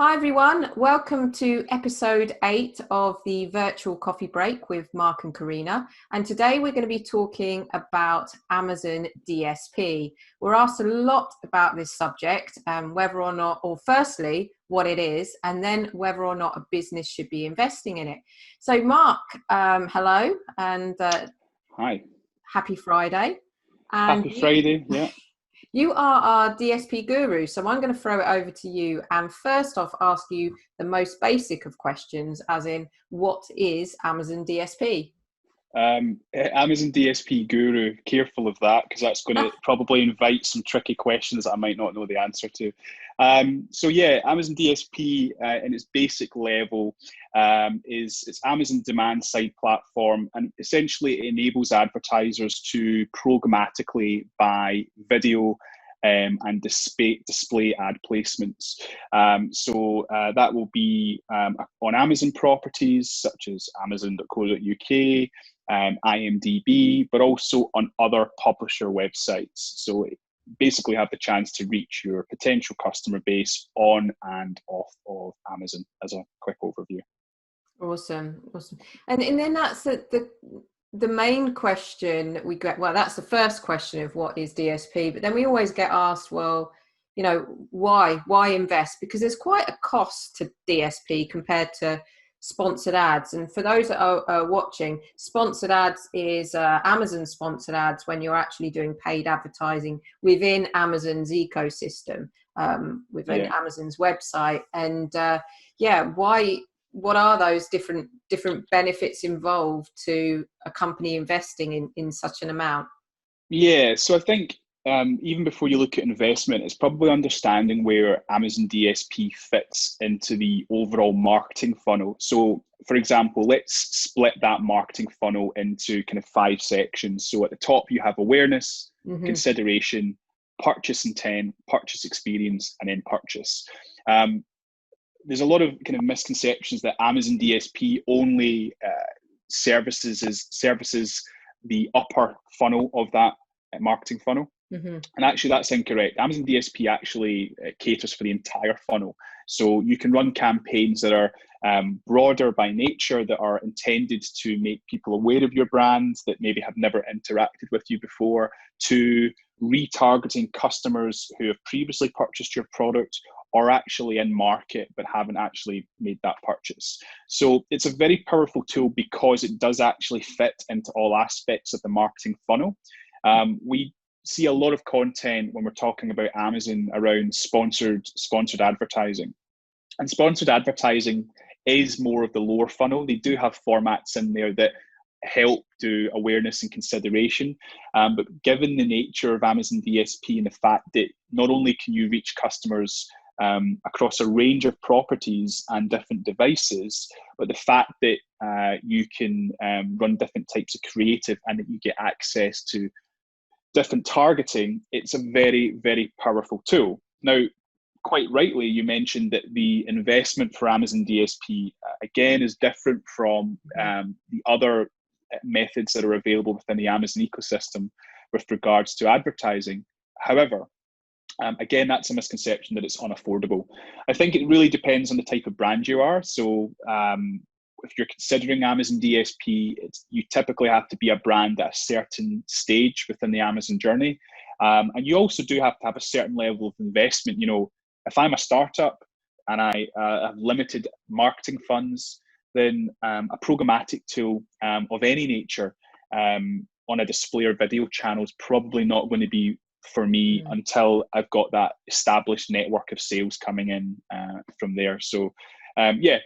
Hi everyone, welcome to episode 8 of the virtual coffee break with Mark and Karina. And today we're going to be talking about Amazon DSP. We're asked a lot about this subject, whether or not, or firstly, what it is, and then whether or not a business should be investing in it. So Mark, hello, and Hi. happy Friday. And Happy Friday, yeah. You are our DSP guru, so I'm going to throw it over to you and first off ask you the most basic of questions, as in, what is Amazon DSP? Amazon DSP guru, careful of that because that's going to probably invite some tricky questions that I might not know the answer to. Amazon DSP in its basic level is it's Amazon demand side platform, and essentially it enables advertisers to programmatically buy video and display ad placements. That will be on Amazon properties such as Amazon.co.uk, IMDb, but also on other publisher websites. So basically have the chance to reach your potential customer base on and off of Amazon as a quick overview. Awesome. And then that's the main question that we get. Well, that's the first question of what is DSP, but then we always get asked, well, you know, why invest? Because there's quite a cost to DSP compared to sponsored ads. And for those that are watching, sponsored ads is Amazon sponsored ads when you're actually doing paid advertising within Amazon's ecosystem, within Amazon's website. And what are those different benefits involved to a company investing in such an amount? Yeah, so I think even before you look at investment, it's probably understanding where Amazon DSP fits into the overall marketing funnel. So, for example, let's split that marketing funnel into kind of 5 sections. So at the top, you have awareness, consideration, purchase intent, purchase experience, and then purchase. There's a lot of kind of misconceptions that Amazon DSP only services the upper funnel of that marketing funnel. And actually that's incorrect. Amazon DSP actually caters for the entire funnel. So you can run campaigns that are broader by nature, that are intended to make people aware of your brand that maybe have never interacted with you before, to retargeting customers who have previously purchased your product or actually in market but haven't actually made that purchase. So it's a very powerful tool because it does actually fit into all aspects of the marketing funnel. We see a lot of content when we're talking about Amazon around sponsored advertising. And sponsored advertising is more of the lower funnel. They do have formats in there that help do awareness and consideration. But given the nature of Amazon DSP and the fact that not only can you reach customers across a range of properties and different devices, but the fact that you can run different types of creative and that you get access to different targeting, it's a very, very powerful tool. Now, quite rightly, you mentioned that the investment for Amazon DSP, again, is different from the other methods that are available within the Amazon ecosystem with regards to advertising. However, again, that's a misconception that it's unaffordable. I think it really depends on the type of brand you are. So if you're considering Amazon DSP, you typically have to be a brand at a certain stage within the Amazon journey. And you also do have to have a certain level of investment. You know, if I'm a startup and I have limited marketing funds, then a programmatic tool of any nature on a display or video channel is probably not going to be for me until I've got that established network of sales coming in from there. So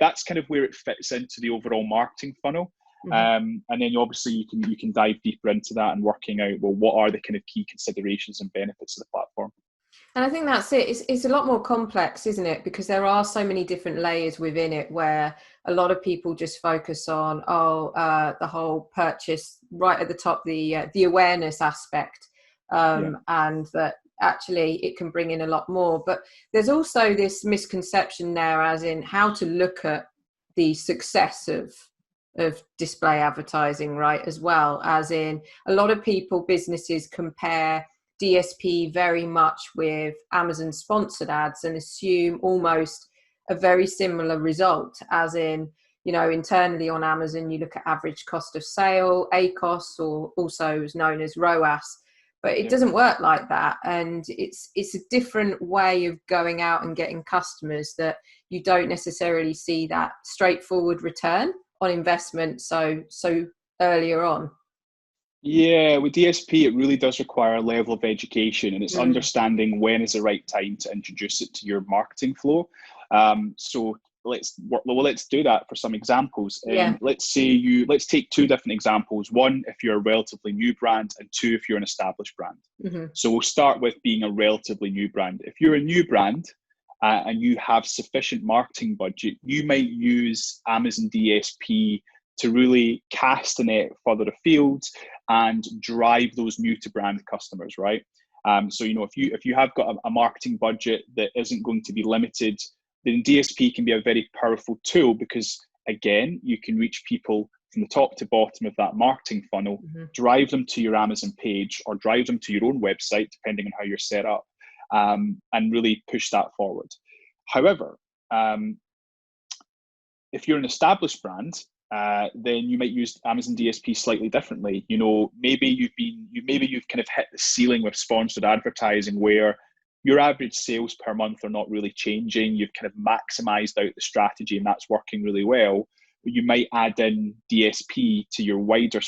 that's kind of where it fits into the overall marketing funnel. And then obviously you can dive deeper into that and working out, well, what are the kind of key considerations and benefits of the platform? And I think that's it. It's a lot more complex, isn't it? Because there are so many different layers within it where a lot of people just focus on, the whole purchase right at the top, the awareness aspect. And that actually it can bring in a lot more. But there's also this misconception there, as in how to look at the success of display advertising, right? As well, as in a lot of businesses compare DSP very much with Amazon sponsored ads and assume almost a very similar result, as in, you know, internally on Amazon, you look at average cost of sale, ACOS, or also is known as ROAS, but it doesn't work like that. And it's a different way of going out and getting customers, that you don't necessarily see that straightforward return on investment so earlier on. Yeah, with DSP, it really does require a level of education, and it's understanding when is the right time to introduce it to your marketing flow. So let's do that for some examples. Let's take two different examples. One, if you're a relatively new brand, and two, if you're an established brand. So we'll start with being a relatively new brand. If you're a new brand and you have sufficient marketing budget, you might use Amazon DSP to really cast the net further afield and drive those new to brand customers, right? So, you know, if you have got a marketing budget that isn't going to be limited, then DSP can be a very powerful tool, because again, you can reach people from the top to bottom of that marketing funnel, drive them to your Amazon page or drive them to your own website, depending on how you're set up, and really push that forward. However, if you're an established brand, then you might use Amazon DSP slightly differently. You know, maybe you've kind of hit the ceiling with sponsored advertising, where your average sales per month are not really changing. You've kind of maximized out the strategy, and that's working really well. But you might add in DSP to your wider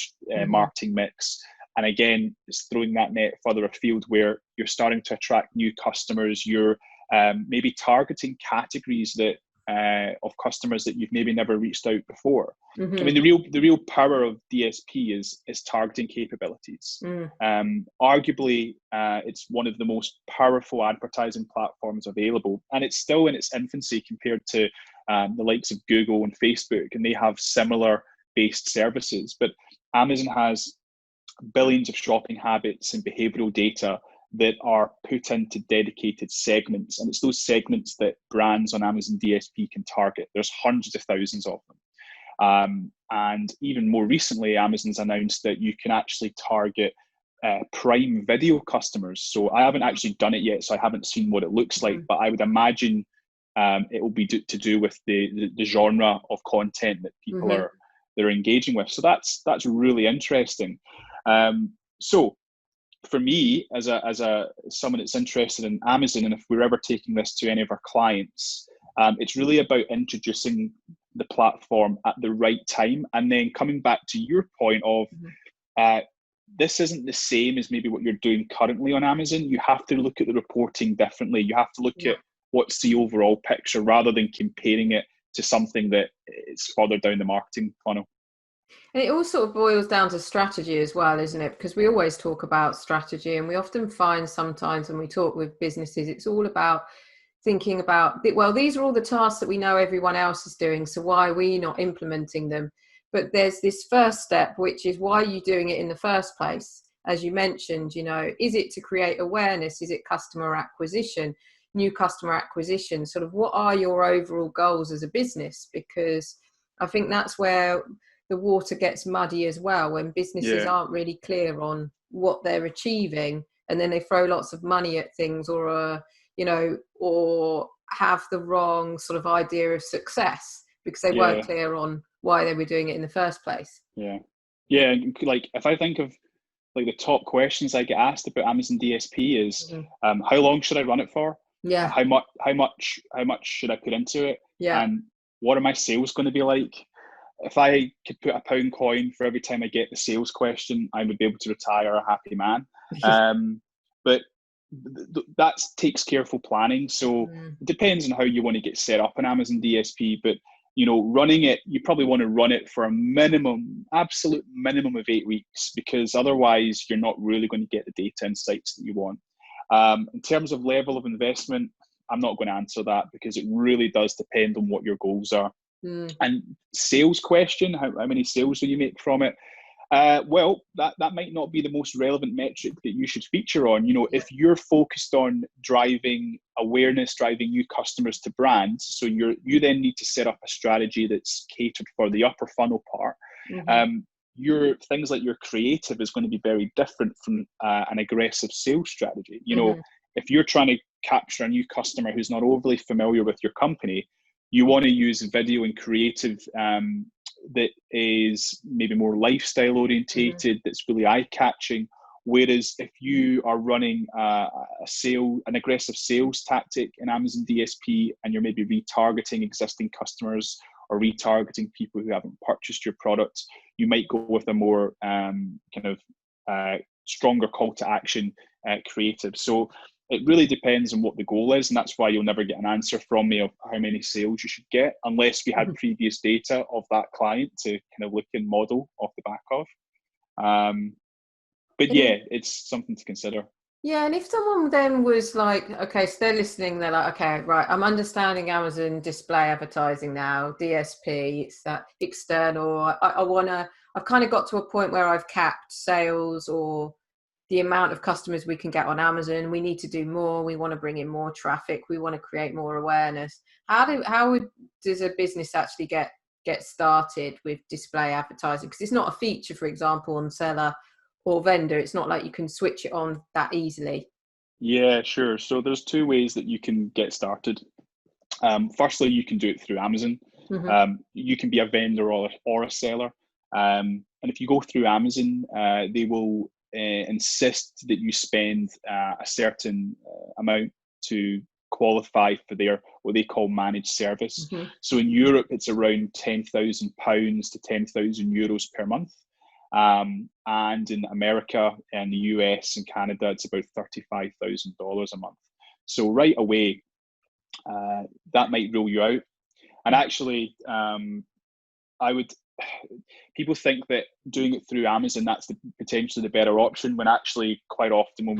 marketing mix. And again, it's throwing that net further afield, where you're starting to attract new customers. You're maybe targeting categories that of customers that you've maybe never reached out before. I mean, the real power of DSP is targeting capabilities. Arguably, it's one of the most powerful advertising platforms available, and it's still in its infancy compared to the likes of Google and Facebook, and they have similar based services. But Amazon has billions of shopping habits and behavioral data that are put into dedicated segments. And it's those segments that brands on Amazon DSP can target. There's hundreds of thousands of them. And even more recently, Amazon's announced that you can actually target Prime Video customers. So I haven't actually done it yet, so I haven't seen what it looks like, but I would imagine it will be to do with the genre of content that people they're engaging with. So that's really interesting. So for me, as someone that's interested in Amazon, and if we're ever taking this to any of our clients, it's really about introducing the platform at the right time, and then coming back to your point of this isn't the same as maybe what you're doing currently on Amazon. You have to look at the reporting differently. You have to look at what's the overall picture, rather than comparing it to something that is further down the marketing funnel. And it all sort of boils down to strategy as well, isn't it? Because we always talk about strategy, and we often find sometimes when we talk with businesses, it's all about thinking about, well, these are all the tasks that we know everyone else is doing, so why are we not implementing them? But there's this first step, which is, why are you doing it in the first place? As you mentioned, you know, is it to create awareness? Is it customer acquisition, new customer acquisition? Sort of, what are your overall goals as a business? Because I think that's where the water gets muddy as well, when businesses aren't really clear on what they're achieving, and then they throw lots of money at things, or you know, or have the wrong sort of idea of success because they weren't clear on why they were doing it in the first place. Like, if I think of like the top questions I get asked about Amazon DSP is how long should I run it for? How much should I put into it? And what are my sales going to be like? If I could put a pound coin for every time I get the sales question, I would be able to retire a happy man. But that takes careful planning. So it depends on how you want to get set up on Amazon DSP. But, you know, running it, you probably want to run it for a absolute minimum of 8 weeks, because otherwise you're not really going to get the data insights that you want. In terms of level of investment, I'm not going to answer that, because it really does depend on what your goals are. And sales question, how many sales will you make from it? Well, that might not be the most relevant metric that you should feature on. You know, if you're focused on driving awareness, driving new customers to brands, so you then need to set up a strategy that's catered for the upper funnel part. Your things like your creative is going to be very different from an aggressive sales strategy. You know, if you're trying to capture a new customer who's not overly familiar with your company, You want to use video and creative that is maybe more lifestyle orientated, that's really eye-catching. Whereas if you are running an aggressive sales tactic in Amazon DSP, and you're maybe retargeting existing customers or retargeting people who haven't purchased your product, you might go with a more stronger call to action creative. So it really depends on what the goal is, and that's why you'll never get an answer from me of how many sales you should get unless we had previous data of that client to kind of look and model off the back of. But yeah, it's something to consider. Yeah, and if someone then was like, okay, so they're listening, they're like, okay, right, I'm understanding Amazon display advertising now, DSP, it's that external. I've kind of got to a point where I've capped sales or the amount of customers we can get on Amazon. We need to do more. We want to bring in more traffic. We want to create more awareness. Does a business actually get started with display advertising? Because it's not a feature, for example, on seller or vendor. It's not like you can switch it on that easily. Yeah, sure. So there's two ways that you can get started. Firstly, you can do it through Amazon. You can be a vendor or a seller. And if you go through Amazon, they will insist that you spend a certain amount to qualify for their what they call managed service. So in Europe, it's around £10,000 to €10,000 per month. And in America and the US and Canada, it's about $35,000 a month. So right away, that might rule you out. And actually, people think that doing it through Amazon, that's potentially the better option, when actually quite often when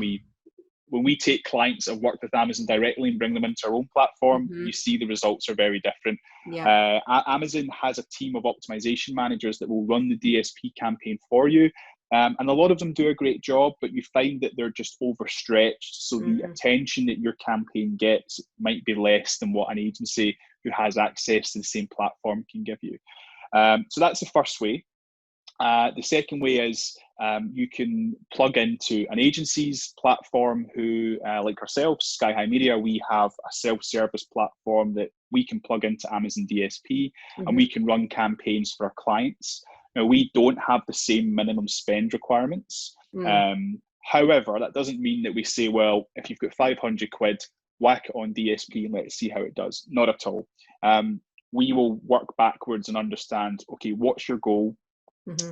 we take clients that have worked with Amazon directly and bring them into our own platform, you see the results are very different. Amazon has a team of optimization managers that will run the DSP campaign for you. And a lot of them do a great job, but you find that they're just overstretched. So the attention that your campaign gets might be less than what an agency who has access to the same platform can give you. So that's the first way. The second way is you can plug into an agency's platform who, like ourselves, Sky High Media, we have a self-service platform that we can plug into Amazon DSP and we can run campaigns for our clients. Now, we don't have the same minimum spend requirements. However, that doesn't mean that we say, well, if you've got 500 quid, whack it on DSP and let's see how it does. Not at all. We will work backwards and understand, okay, what's your goal?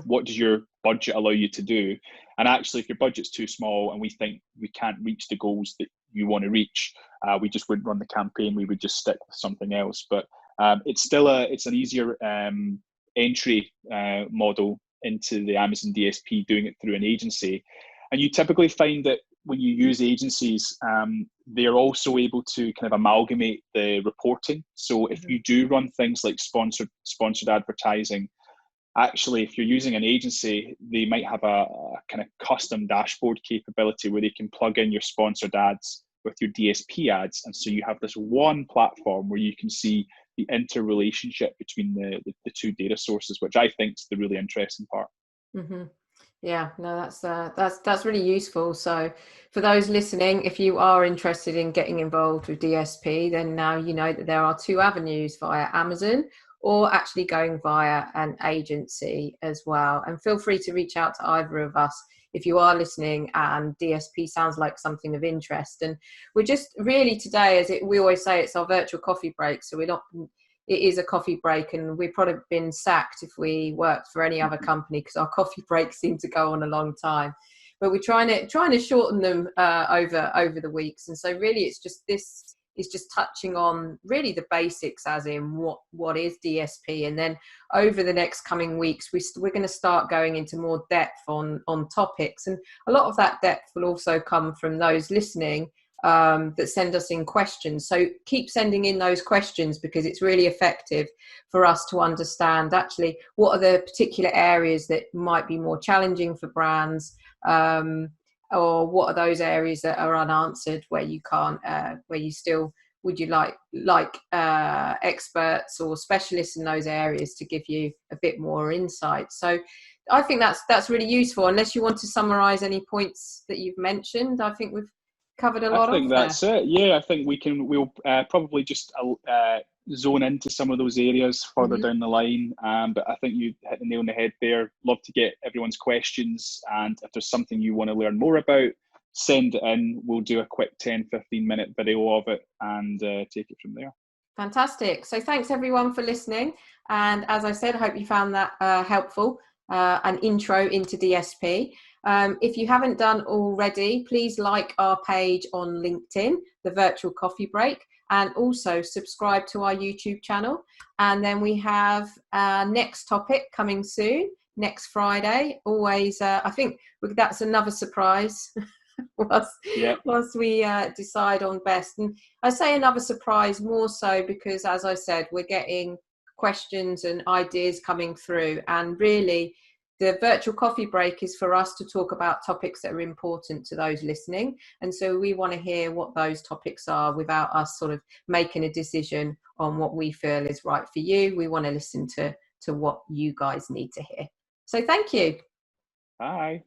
What does your budget allow you to do? And actually, if your budget's too small and we think we can't reach the goals that you want to reach, we just wouldn't run the campaign. We would just stick with something else. But it's an easier entry model into the Amazon DSP doing it through an agency. And you typically find that when you use agencies, they're also able to kind of amalgamate the reporting. So if you do run things like sponsored advertising, actually, if you're using an agency, they might have a kind of custom dashboard capability where they can plug in your sponsored ads with your DSP ads. And so you have this one platform where you can see the interrelationship between the two data sources, which I think is the really interesting part. Yeah, no, that's really useful. So for those listening, if you are interested in getting involved with DSP, then now you know that there are two avenues via Amazon or actually going via an agency as well. And feel free to reach out to either of us if you are listening and DSP sounds like something of interest. And we're just really today, we always say, it's our virtual coffee break. So it is a coffee break, and we've probably been sacked if we worked for any other company because our coffee breaks seem to go on a long time. But we're trying to shorten them over the weeks. And so really it's just this is just touching on really the basics, as in what is DSP, and then over the next coming weeks we're going to start going into more depth on topics, and a lot of that depth will also come from those listening that send us in questions. So keep sending in those questions because it's really effective for us to understand actually what are the particular areas that might be more challenging for brands, or what are those areas that are unanswered where you can't, where you still, would you like experts or specialists in those areas to give you a bit more insight. So I think that's really useful. Unless you want to summarize any points that you've mentioned, I think covered a I lot think off there. that's it. Yeah, I think we'll probably just zone into some of those areas further Mm-hmm. down the line. But I think you hit the nail on the head there. Love to get everyone's questions. And if there's something you want to learn more about, send it in. We'll do a quick 10-15 minute video of it and take it from there. Fantastic. So thanks everyone for listening. And as I said, I hope you found that helpful, an intro into DSP. If you haven't done already, please like our page on LinkedIn, The Virtual Coffee Break, and also subscribe to our YouTube channel. And then we have our next topic coming soon, next Friday. Always, I think that's another surprise. Once we decide on best. And I say another surprise more so because, as I said, we're getting questions and ideas coming through, and really the virtual coffee break is for us to talk about topics that are important to those listening, and so we want to hear what those topics are without us sort of making a decision on what we feel is right for you. We want to listen to what you guys need to hear. So thank you. Bye.